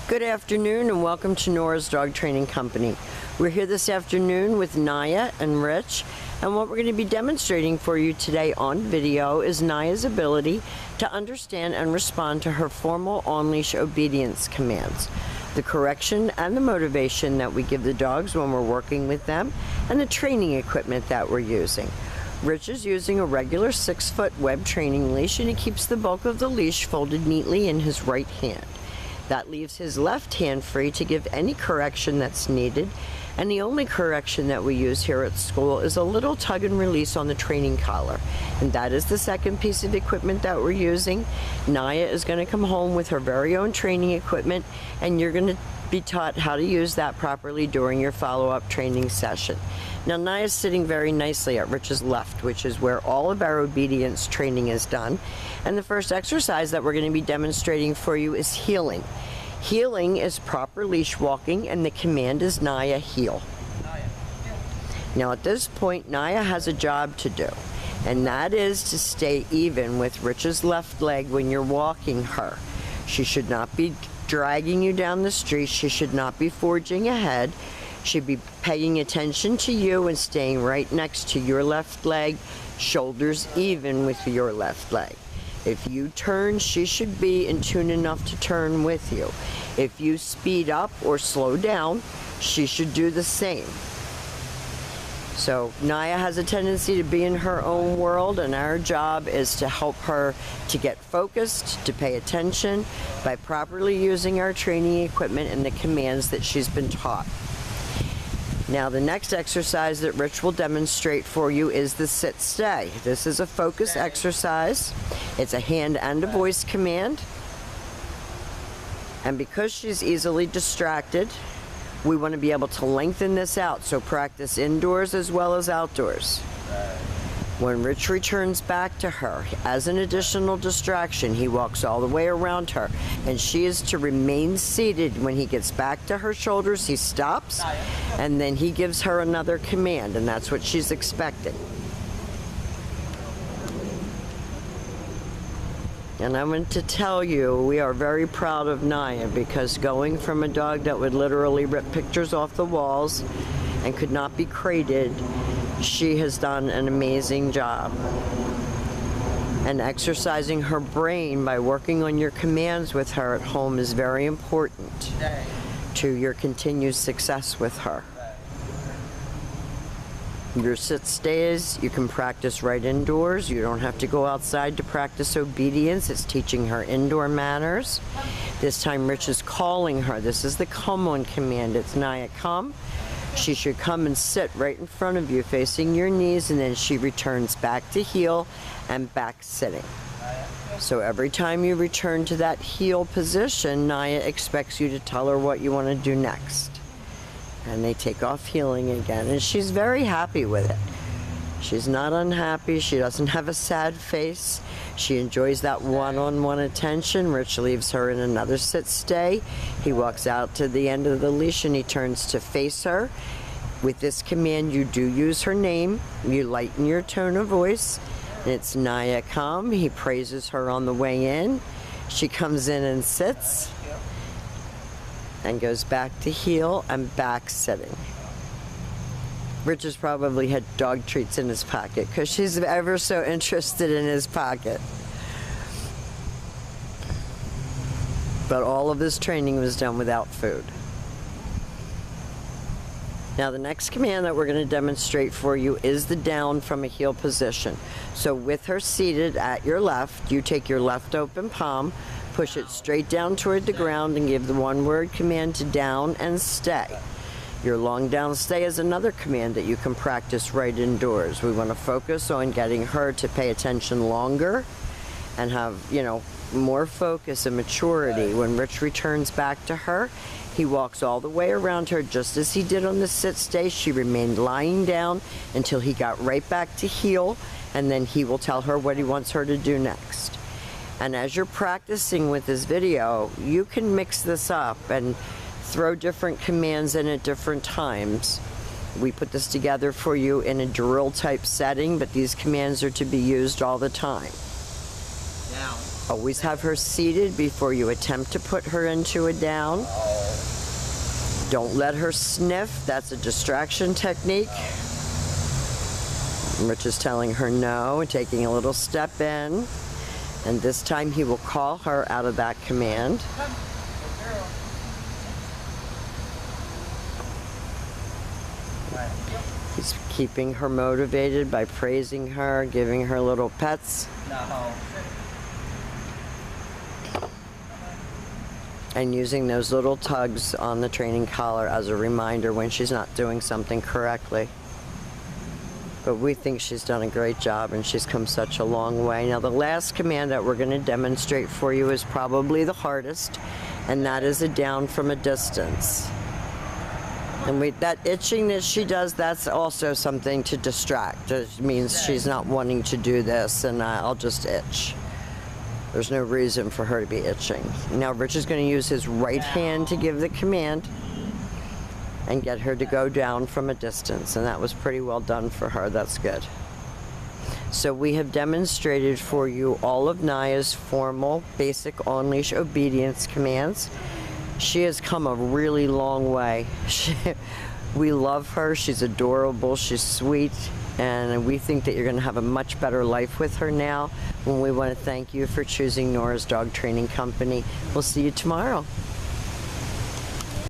Good afternoon and welcome to Nora's Dog Training Company. We're here this afternoon with Naya and Rich, and what we're going to be demonstrating for you today on video is Naya's ability to understand and respond to her formal on-leash obedience commands, the correction and the motivation that we give the dogs when we're working with them, and the training equipment that we're using. Rich is using a regular 6-foot web training leash, and he keeps the bulk of the leash folded neatly in his right hand. That leaves his left hand free to give any correction that's needed, and the only correction that we use here at school is a little tug and release on the training collar, and that is the second piece of equipment that we're using. Naya is going to come home with her very own training equipment, and you're going to be taught how to use that properly during your follow-up training session. Now Naya's sitting very nicely at Rich's left, which is where all of our obedience training is done. And the first exercise that we're going to be demonstrating for you is heeling. Heeling is proper leash walking, and the command is Naya, heel. Now at this point, Naya has a job to do, and that is to stay even with Rich's left leg when you're walking her. She should not be dragging you down the street. She should not be forging ahead. She'd be paying attention to you and staying right next to your left leg, shoulders even with your left leg. If you turn, she should be in tune enough to turn with you. If you speed up or slow down, she should do the same. So Naya has a tendency to be in her own world, and our job is to help her to get focused, to pay attention by properly using our training equipment and the commands that she's been taught. Now the next exercise that Rich will demonstrate for you is the sit-stay. This is a focus exercise. It's a hand and a voice command. And because she's easily distracted, we want to be able to lengthen this out, so practice indoors as well as outdoors. When Rich returns back to her, as an additional distraction, he walks all the way around her, and she is to remain seated. When he gets back to her shoulders, he stops, and then he gives her another command, and that's what she's expecting. And I want to tell you, we are very proud of Naya, because going from a dog that would literally rip pictures off the walls and could not be crated, she has done an amazing job. And exercising her brain by working on your commands with her at home is very important to your continued success with her. Your sit stays, you can practice right indoors. You don't have to go outside to practice obedience. It's teaching her indoor manners. This time Rich is calling her. This is the come on command. It's Naya, come. She should come and sit right in front of you facing your knees, and then she returns back to heel and back sitting. So every time you return to that heel position, Naya expects you to tell her what you want to do next. And they take off heeling again, and she's very happy with it. She's not unhappy. She doesn't have a sad face. She enjoys that one-on-one attention. Rich leaves her in another sit-stay. He walks out to the end of the leash and he turns to face her. With this command, you do use her name. You lighten your tone of voice. And it's Naya, come. He praises her on the way in. She comes in and sits and goes back to heel and back sitting. Rich has probably had dog treats in his pocket because she's ever so interested in his pocket. But all of this training was done without food. Now the next command that we're going to demonstrate for you is the down from a heel position. So with her seated at your left, you take your left open palm, push it straight down toward the ground, and give the one-word command to down and stay. Your long down stay is another command that you can practice right indoors. We want to focus on getting her to pay attention longer and have, more focus and maturity. When Rich returns back to her, he walks all the way around her just as he did on the sit stay. She remained lying down until he got right back to heel, and then he will tell her what he wants her to do next. And as you're practicing with this video, you can mix this up and throw different commands in at different times. We put this together for you in a drill type setting, but these commands are to be used all the time. Down. Always have her seated before you attempt to put her into a down. Don't let her sniff. That's a distraction technique. Rich is telling her no and taking a little step in. And this time he will call her out of that command. He's keeping her motivated by praising her, giving her little pets. And using those little tugs on the training collar as a reminder when she's not doing something correctly. But we think she's done a great job and she's come such a long way. Now the last command that we're going to demonstrate for you is probably the hardest, and that is a down from a distance. And that itching that she does, that's also something to distract. It means she's not wanting to do this, and I'll just itch. There's no reason for her to be itching. Now Rich is going to use his right hand to give the command and get her to go down from a distance. And that was pretty well done for her. That's good. So we have demonstrated for you all of Naya's formal, basic on-leash obedience commands. She has come a really long way. We love her. She's adorable. She's sweet. And we think that you're going to have a much better life with her now. And we want to thank you for choosing Nora's Dog Training Company. We'll see you tomorrow.